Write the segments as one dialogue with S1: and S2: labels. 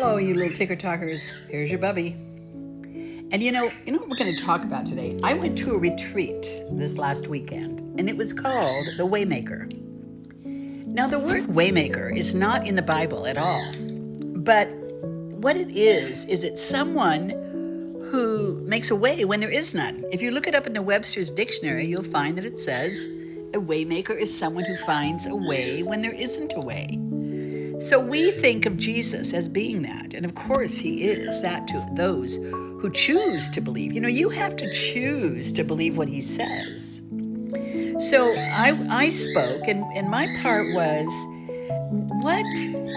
S1: Hello, you little ticker talkers. Here's your bubby. And you know what we're going to talk about today? I went to a retreat this last weekend, and it was called the Waymaker. Now, the word waymaker is not in the Bible at all, but what it is it's someone who makes a way when there is none. If you look it up in the Webster's Dictionary, you'll find that it says a waymaker is someone who finds a way when there isn't a way. So we think of Jesus as being that, and of course he is that to those who choose to believe. You have to choose to believe what he says. So I spoke, and my part was, what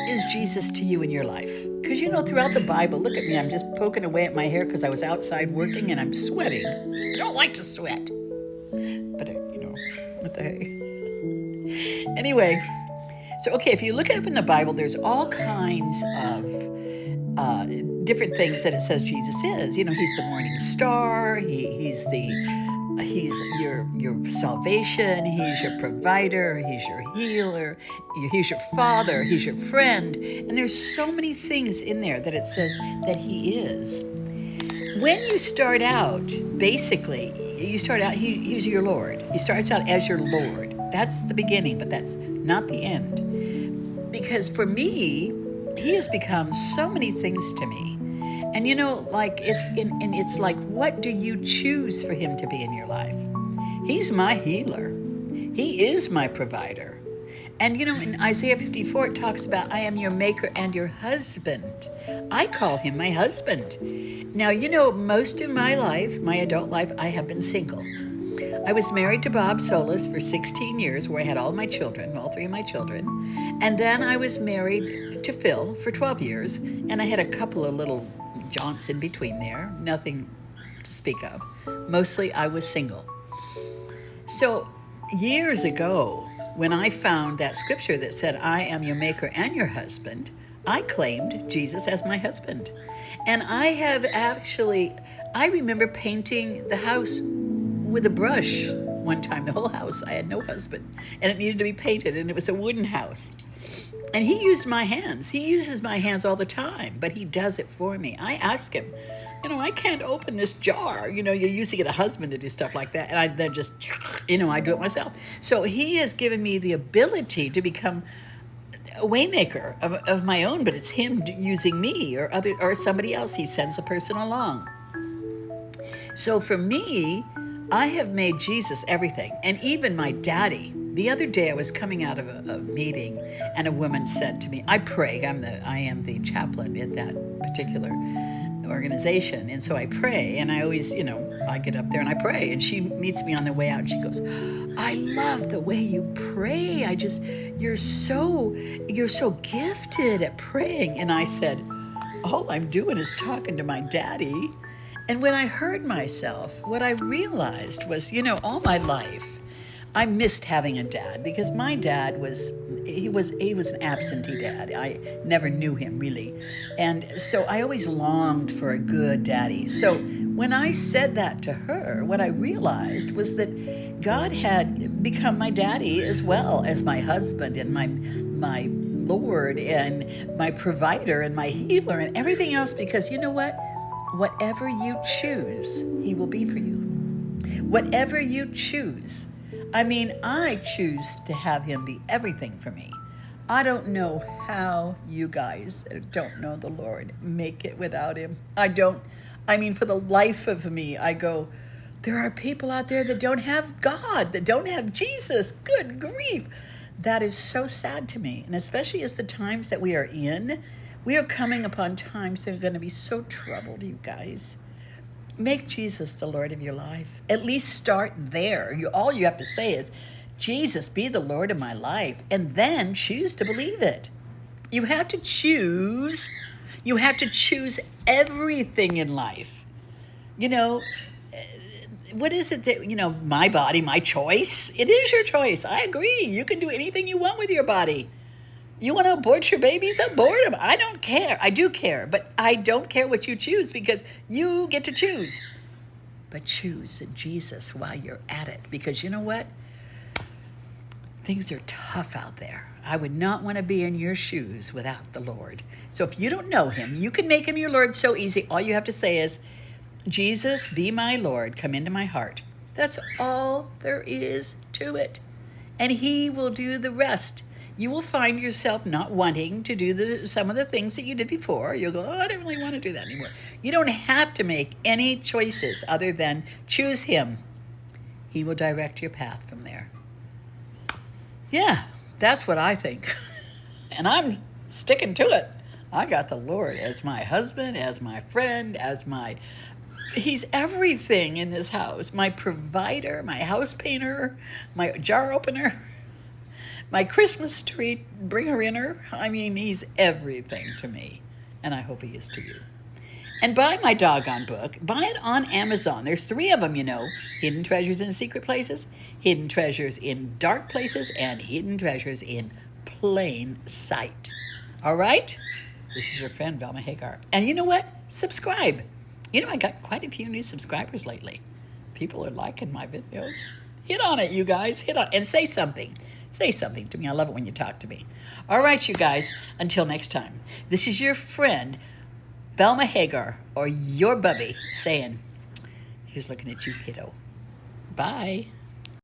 S1: is Jesus to you in your life? Because throughout the Bible, look at me, I'm just poking away at my hair because I was outside working and I'm sweating. I don't like to sweat, but what the hey. Anyway, so okay, if you look it up in the Bible, there's all kinds of different things that it says Jesus is. He's the morning star. He's your salvation. He's your provider. He's your healer. He's your father. He's your friend. And there's so many things in there that it says that he is. When you start out, basically, he's your Lord. He starts out as your Lord. That's the beginning, but that's not the end. Because for me, he has become so many things to me. And it's like, what do you choose for him to be in your life? He's my healer. He is my provider. And in Isaiah 54, it talks about, I am your maker and your husband. I call him my husband. Now, most of my life, my adult life, I have been single. I was married to Bob Solis for 16 years, where I had all three of my children. And then I was married to Phil for 12 years, and I had a couple of little jaunts in between there, nothing to speak of. Mostly I was single. So years ago, when I found that scripture that said, I am your maker and your husband, I claimed Jesus as my husband. And I remember painting the house with a brush one time, the whole house. I had no husband, and it needed to be painted, and it was a wooden house. And he used my hands. He uses my hands all the time, but he does it for me. I ask him, I can't open this jar. You're used to get a husband to do stuff like that, and I then just, I do it myself. So he has given me the ability to become a waymaker of my own, but it's him using me or somebody else. He sends a person along. So for me, I have made Jesus everything. And even my daddy. The other day I was coming out of a meeting, and a woman said to me, I pray. I am the chaplain at that particular organization. And so I pray, and I always, I get up there and I pray. And she meets me on the way out, and she goes, I love the way you pray. You're so gifted at praying. And I said, all I'm doing is talking to my daddy. And when I heard myself, what I realized was, all my life, I missed having a dad, because my dad was an absentee dad. I never knew him really. And so I always longed for a good daddy. So when I said that to her, what I realized was that God had become my daddy as well as my husband and my Lord and my provider and my healer and everything else, because you know what? Whatever you choose, he will be for you. Whatever you choose. I choose to have him be everything for me. I don't know how you guys that don't know the Lord make it without him. I don't. For the life of me, I go, there are people out there that don't have God, that don't have Jesus. Good grief. That is so sad to me. And especially as the times that we are in, we are coming upon times that are going to be so troubled, you guys. Make Jesus the Lord of your life. At least start there. All you have to say is, Jesus, be the Lord of my life, and then choose to believe it. You have to choose. You have to choose everything in life. What is it that, my body, my choice? It is your choice. I agree. You can do anything you want with your body. You want to abort your babies? Abort them. I don't care. I do care, but I don't care what you choose, because you get to choose. But choose Jesus while you're at it, because you know what? Things are tough out there. I would not want to be in your shoes without the Lord. So if you don't know him, you can make him your Lord so easy. All you have to say is, Jesus, be my Lord, come into my heart. That's all there is to it. And he will do the rest. You will find yourself not wanting to do some of the things that you did before. You'll go, oh, I don't really want to do that anymore. You don't have to make any choices other than choose him. He will direct your path from there. Yeah, that's what I think. And I'm sticking to it. I got the Lord as my husband, as my friend, he's everything in this house. My provider, my house painter, my jar opener, my Christmas tree bringer-inner. I mean, he's everything to me. And I hope he is to you. And buy my doggone book. Buy it on Amazon. There's 3 of them, you know. Hidden Treasures in Secret Places, Hidden Treasures in Dark Places, and Hidden Treasures in Plain Sight. All right? This is your friend, Velma Hagar. And you know what? Subscribe. You know, I got quite a few new subscribers lately. People are liking my videos. Hit on it, you guys. Hit on it. And say something. Say something to me. I love it when you talk to me. All right, you guys. Until next time. This is your friend, Velma Hagar, or your Bubby, saying, here's looking at you, kiddo. Bye.